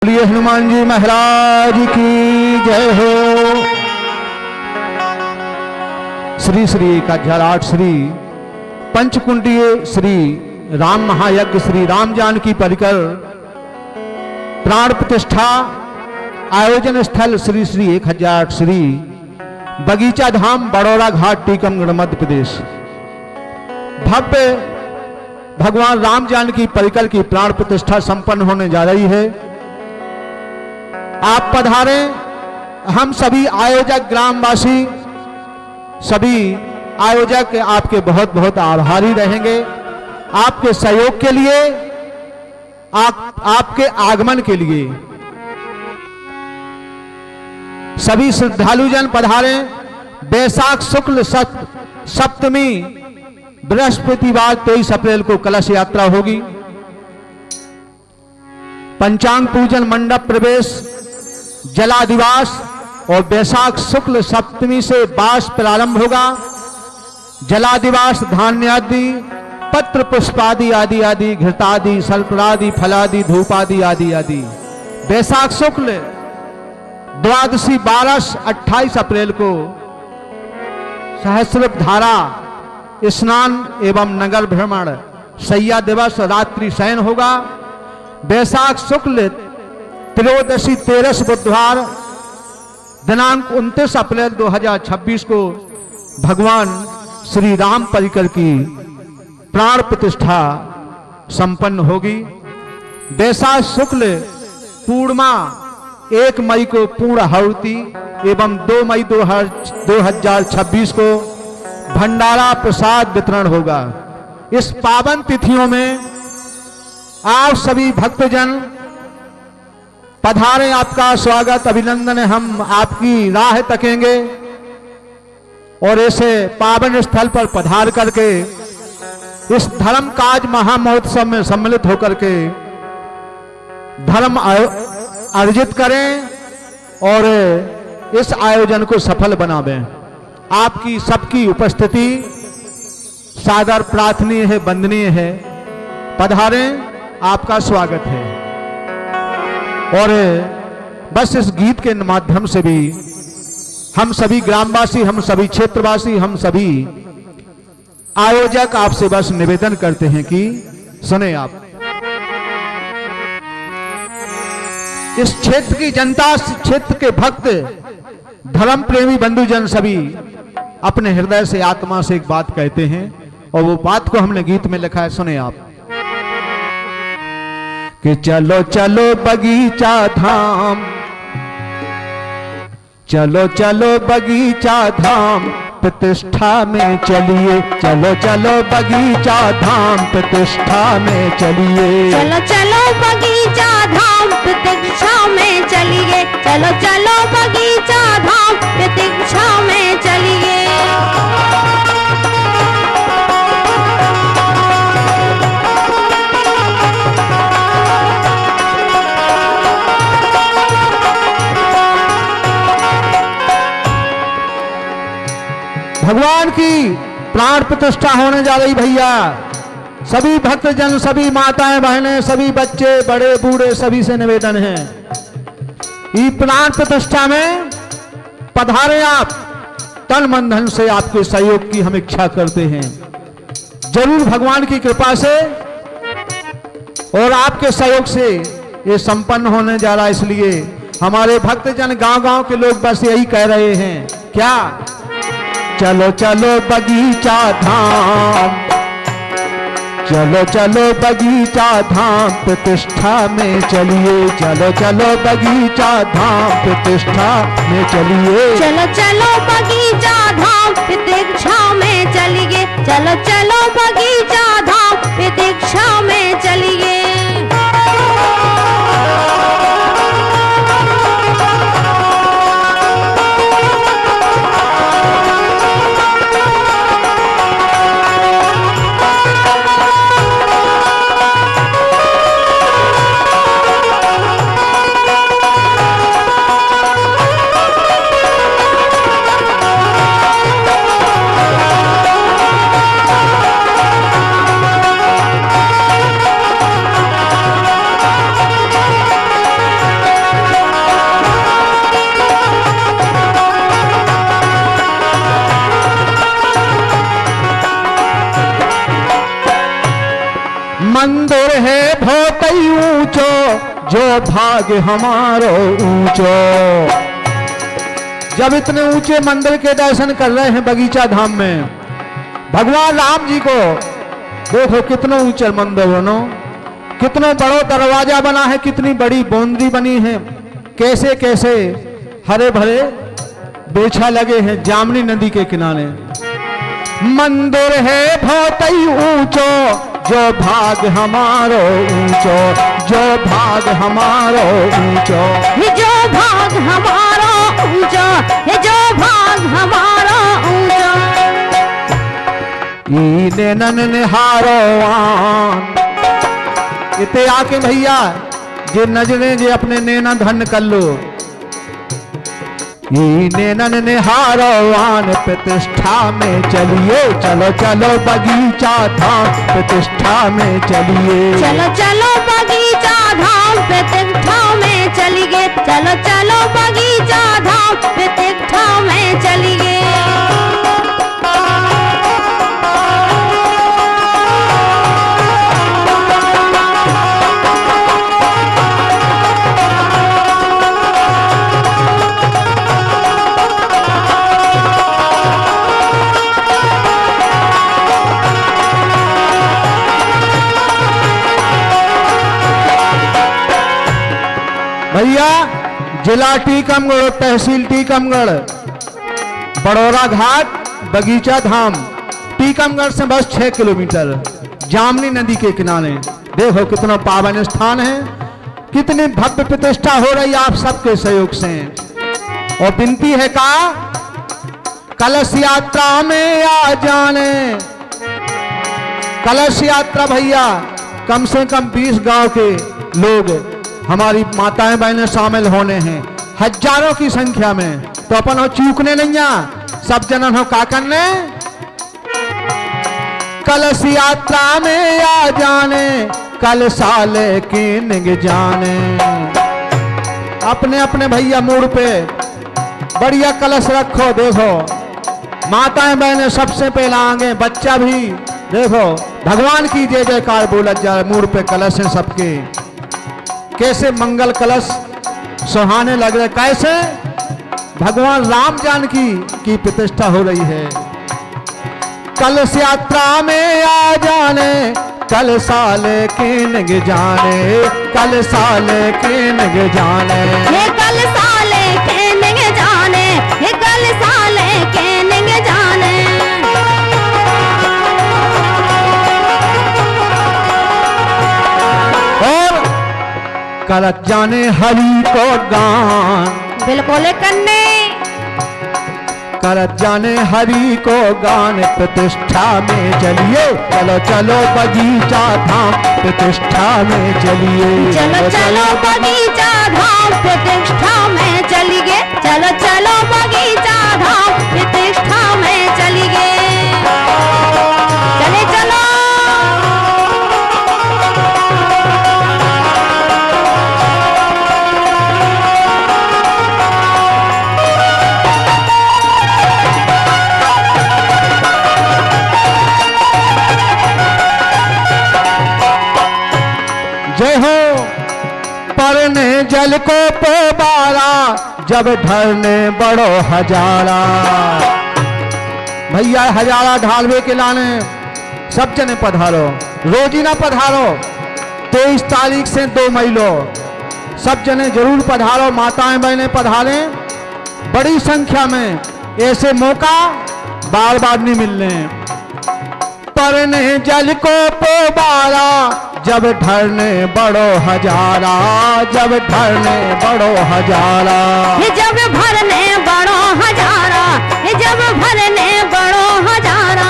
बोलिए हनुमान जी महाराज की जय हो। श्री श्री 1008 श्री पंचकुंडीय श्री राम महायज्ञ श्री राम जानकी परिकर प्राण प्रतिष्ठा आयोजन स्थल श्री श्री 1008 श्री बगीचा धाम बड़ौरा घाट टीकमगढ़ मध्य प्रदेश। भव्य भगवान राम जानकी परिकर की प्राण प्रतिष्ठा संपन्न होने जा रही है। आप पधारे। हम सभी आयोजक ग्रामवासी सभी आयोजक आपके बहुत बहुत आभारी रहेंगे, आपके सहयोग के लिए, आपके आगमन के लिए। सभी श्रद्धालुजन पधारे। बैसाख शुक्ल सप्तमी बृहस्पतिवार 23 अप्रैल को कलश यात्रा होगी। पंचांग पूजन मंडप प्रवेश जलादिवास और बैसाख शुक्ल सप्तमी से बास प्रारंभ होगा। जलादिवास धान्यादि पत्र पुष्पादि आदि आदि घृतादि सर्परादि फलादि धूपादि आदि आदि। बैसाख शुक्ल द्वादशी 12-28 अप्रैल को सहस्र धारा स्नान एवं नगर भ्रमण सैया दिवस रात्रि शयन होगा। बैसाख शुक्ल त्रयोदशी 13 बुधवार दिनांक 29 अप्रैल 2026 को भगवान श्री राम परिकर की प्राण प्रतिष्ठा संपन्न होगी। बैसाख शुक्ल पूर्णिमा 1 मई को पूर्ण आहुति एवं 2 मई 2026 को भंडारा प्रसाद वितरण होगा। इस पावन तिथियों में आप सभी भक्तजन पधारें। आपका स्वागत अभिनंदन है। हम आपकी राह तकेंगे और ऐसे पावन स्थल पर पधार करके इस धर्म काज महामहोत्सव में सम्मिलित होकर के धर्म अर्जित करें और इस आयोजन को सफल बनावें। आपकी सबकी उपस्थिति सादर प्रार्थनीय है, वंदनीय है। पधारें, आपका स्वागत है। और बस इस गीत के माध्यम से भी हम सभी ग्रामवासी, हम सभी क्षेत्रवासी, हम सभी आयोजक आपसे बस निवेदन करते हैं कि सुने आप। इस क्षेत्र की जनता, क्षेत्र के भक्त, धर्म प्रेमी बंधुजन सभी अपने हृदय से, आत्मा से एक बात कहते हैं और वो बात को हमने गीत में लिखा है। सुने आप कि चलो चलो बगीचा धाम, चलो चलो बगीचा धाम प्रतिष्ठा में चलिए। चलो चलो बगीचा धाम प्रतिष्ठा में चलिए। चलो चलो बगीचा धाम प्रतीक्षा में चलिए। चलो चलो बगीचा धाम प्रतीक्षा में चलिए। भगवान की प्राण प्रतिष्ठा होने जा रही भैया। सभी भक्तजन, सभी माताएं बहनें, सभी बच्चे बड़े बूढ़े सभी से निवेदन है, ये प्राण प्रतिष्ठा में पधारे। आप तन मन धन से आपके सहयोग की हम इच्छा करते हैं। जरूर भगवान की कृपा से और आपके सहयोग से ये संपन्न होने जा रहा है। इसलिए हमारे भक्तजन, गांव-गांव के लोग बस यही कह रहे हैं, क्या चलो चलो बगीचा धाम, चलो चलो बगीचा धाम प्रतिष्ठा में चलिए। चलो चलो बगीचा धाम प्रतिष्ठा में चलिए। चलो चलो बगीचा धाम प्रतीक्षा में चलिए। चलो चलो बगीचा धाम प्रतीक्षा में चलिए। जो भाग्य हमारो ऊंचो। जब इतने ऊंचे मंदिर के दर्शन कर रहे हैं बगीचा धाम में, भगवान राम जी को देखो कितना ऊंचा मंदिर बनो, कितना बड़ा दरवाजा बना है, कितनी बड़ी बाउंड्री बनी है, कैसे कैसे हरे भरे बेछा लगे हैं जामनी नदी के किनारे। मंदिर है बहुत ही ऊंचो, जो भाग हमारो ऊंचो, जो भाग हमारो ऊंचो, जो भाग हमारा ऊंचा, जो भाग हमारा ऊंचा। इने नन निहारो आन, इते आके भैया जे नजरे जे अपने नैना धन कर लो। नैनन निहारो आन प्रतिष्ठा में चलिए, चलो चलो बगीचा धाम प्रतिष्ठा में चलिए। चलो चलो बगीचा धाम प्रतिष्ठा में चलिए, चलो चलो बगीचा धाम प्रतिष्ठा में चलिए। भैया जिला टीकमगढ़, तहसील टीकमगढ़, बड़ौरा घाट, बगीचा धाम, टीकमगढ़ से बस 6 किलोमीटर, जामनी नदी के किनारे। देखो कितना पावन स्थान है, कितनी भव्य प्रतिष्ठा हो रही आप सबके सहयोग से। और विनती है का कलश यात्रा में आ जाने। कलश यात्रा भैया कम से कम 20 गांव के लोग, हमारी माताएं बहनें शामिल होने हैं, हजारों की संख्या में। तो अपन हो चूकने नहीं, सब जनन हो का करने। कलश यात्रा में आ जाने, कल साले की निग जाने। अपने अपने भैया मूड पे बढ़िया कलश रखो। देखो माताएं बहनें सबसे पहला आगे, बच्चा भी देखो भगवान की जय जयकार बोला जाए। मूड पे कलश है सबके, कैसे मंगल कलश सुहाने लग रहे, कैसे भगवान राम जानकी की प्रतिष्ठा हो रही है। कलश यात्रा में आ जाने, कल साले के निग जाने, कल साले के निग जाने। ये कल साले के निग जाने, ये कल साले के निग जाने। करत जाने हरि को गान, बिल्कुल कन्ने करत जाने हरि को गान प्रतिष्ठा में चलिए। चलो चलो बगीचा धाम प्रतिष्ठा में चलिए। चलो चलो बगीचा धाम प्रतिष्ठा में चलिए, चलो चलो बगीचा धाम प्रतिष्ठा में चलिए। चले चलो जय हो। परने जल को पोबारा, जब ढरने बड़ो हजारा। भैया हजारा ढालवे के लाने सब जने पधारो, रोजी ना पधारो। 23 तारीख से 2 मई लो सब जने जरूर पधारो, माताएं बहनें पधारें बड़ी संख्या में। ऐसे मौका बार बार नहीं मिलने। परने जल को पोबारा, जब ढरने बड़ो हजारा, जब ढरने बड़ो हजारा। जब भरने बड़ो हजारा, जब भरने बड़ो हजारा।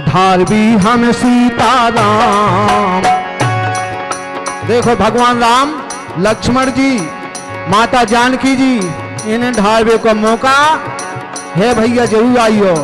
धारवी हम सीताराम। देखो भगवान राम, लक्ष्मण जी, माता जानकी जी, इन्हें ढालवे को मौका है भैया, जरूर आइयो।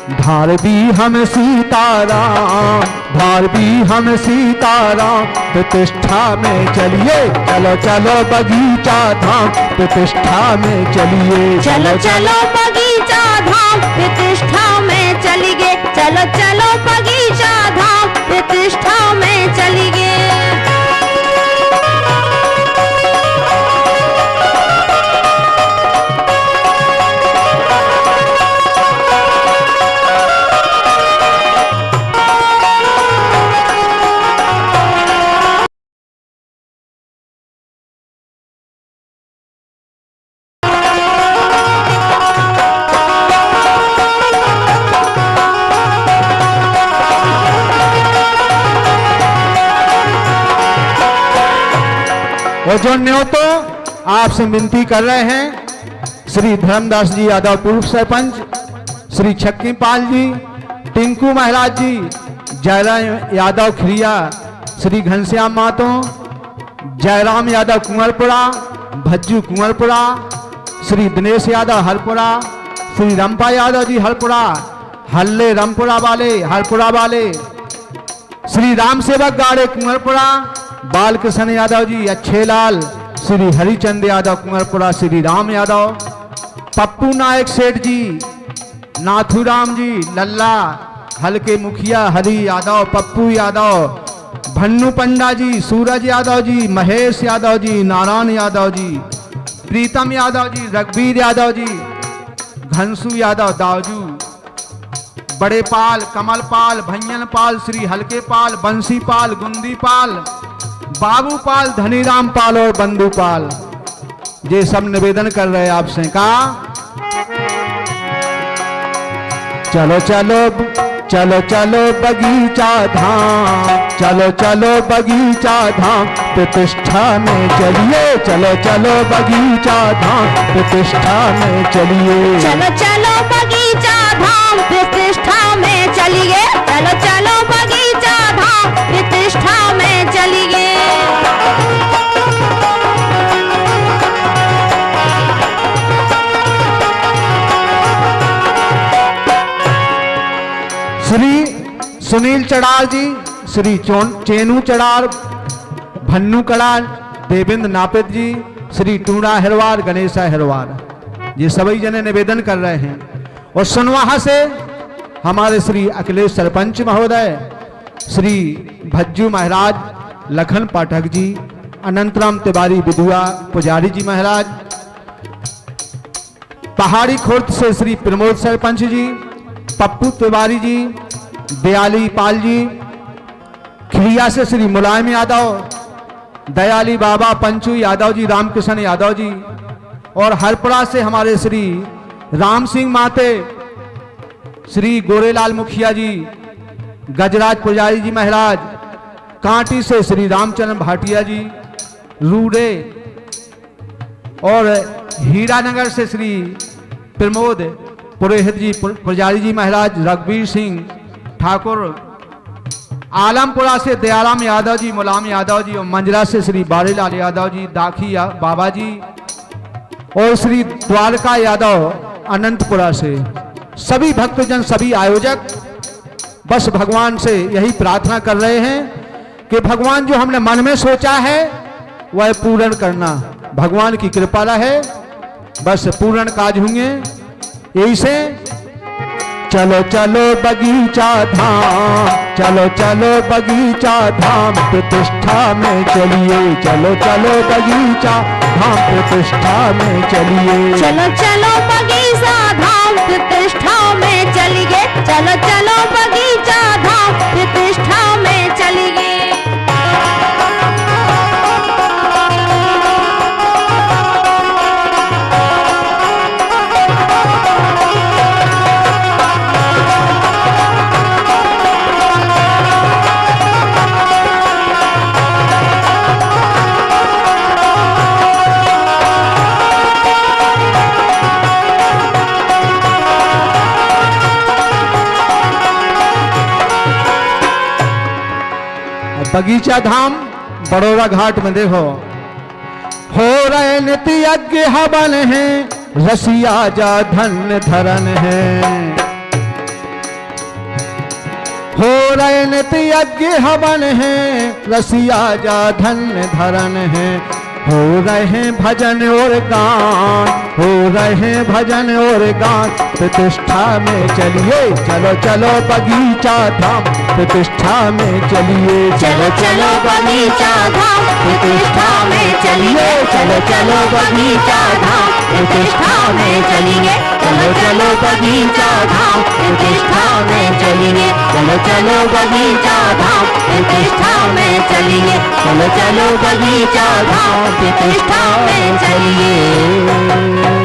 भारती हम सीताराम, भारती हम सीताराम, प्रतिष्ठा में चलिए, चलो चलो बगीचा धाम, प्रतिष्ठा में चलिए, चलो चलो बगीचा धाम, प्रतिष्ठा में चलिए, चलो चलो बगीचा धाम, प्रतिष्ठा में चलिए। और जो न्योतो आपसे विनती कर रहे हैं, श्री धर्मदास जी यादव पूर्व सरपंच, श्री छक्की पाल जी, टिंकू महाराज जी, जयराम यादव खिरिया, श्री घनश्याम मातो, जयराम यादव कुंवरपुरा, भज्जू कुंवरपुरा, श्री दिनेश यादव हरपुरा, श्री रंपा यादव जी हरपुरा, हल्ले रामपुरा वाले हरपुरा वाले, श्री राम सेवक गाड़े कुंवरपुरा, बालकृष्ण यादव जी अच्छेलाल, श्री हरिचंद यादव कुंवरपुरा, श्री राम यादव, पप्पू नायक सेठ जी, नाथुराम जी लल्ला, हल्के मुखिया हरि यादव, पप्पू यादव, भन्नू पंडा जी, सूरज यादव जी, महेश यादव जी, नारायण यादव जी, प्रीतम यादव जी, रघुवीर यादव जी, घनसू यादव दावजू, बड़े पाल, कमल पाल, भैयन पाल, श्री हल्के पाल, बंसी पाल, गुंदी पाल, बाबू पाल, धनीराम पाल और बंधु पाल, ये सब निवेदन कर रहे हैं आपसे। कहा चलो चलो चलो चलो बगीचा धाम, चलो चलो बगीचा धाम, प्रतिष्ठा में चलिए, चलो चलो बगीचा धाम, प्रतिष्ठा में चलिए, चलो चलो बगीचा धाम, प्रतिष्ठा में चलिए, चलो चलो बगीचा धाम, प्रतिष्ठा में चलिए। श्री सुनील चड़ार जी, श्री चेनू चड़ार, भन्नू कड़ार, देवेंद्र नापित जी, श्री टूणा हिरवार, गणेशा हिरवार, ये सभी जने निवेदन कर रहे हैं। और सुनवाहा से हमारे श्री अखिलेश सरपंच महोदय, श्री भज्जू महाराज, लखन पाठक जी, अनंतराम तिवारी विधुआ पुजारी जी महाराज, पहाड़ी खुर्द से श्री प्रमोद सरपंच जी, पप्पू तिवारी जी, दयाली पाल जी, खिलिया से श्री मुलायम यादव, दयाली बाबा पंचू यादव जी, रामकृष्ण यादव जी, और हरपुरा से हमारे श्री राम सिंह माते, श्री गोरेलाल मुखिया जी, गजराज पुजारी जी महाराज, कांटी से श्री रामचंद्र भाटिया जी, रूडे और हीरानगर से श्री प्रमोद पुरोहित जी पुजारी जी महाराज, रघुवीर सिंह ठाकुर, आलमपुरा से दयाराम यादव जी, मुलायम यादव जी, और मंजरा से श्री बारीलाल यादव जी, दाखी बाबा जी, और श्री द्वारका यादव अनंतपुरा से। सभी भक्तजन, सभी आयोजक बस भगवान से यही प्रार्थना कर रहे हैं कि भगवान जो हमने मन में सोचा है वह पूर्ण करना, भगवान की कृपा रहे, बस पूर्ण काज होंगे। यही से चलो चलो बगीचा धाम, चलो चलो बगीचा धाम, प्रतिष्ठा में चलिए, चलो चलो बगीचा धाम, प्रतिष्ठा में चलिए, चलो चलो बगीचा धाम, प्रतिष्ठा में चलिए, चलो चलो बगीचा धाम, प्रतिष्ठा में चलिए। बगीचा धाम बड़ौरा घाट में देखो, हो रहे नित्य यज्ञ हवन है, रसिया जा धन धरन है, हो रहे नित्य यज्ञ हवन है, रसिया जा धन्य धरन है। हो रहे भजन और गान, हो रहे भजन और गान, प्रतिष्ठा में चलिए चलो चलो बगीचा धाम, प्रतिष्ठा में चलिए चलो चलो बगीचा धाम, प्रतिष्ठा में चलिए। चलो चलो बगीचा धाम, प्रतिष्ठा में चलिए। चलो चलो बगीचा धाम, प्रतिष्ठा में चलिए। चलो चलो बगीचा धाम, प्रतिष्ठा में चलिए। चलो चलो बगीचा धाम, प्रतिष्ठा में चलिए।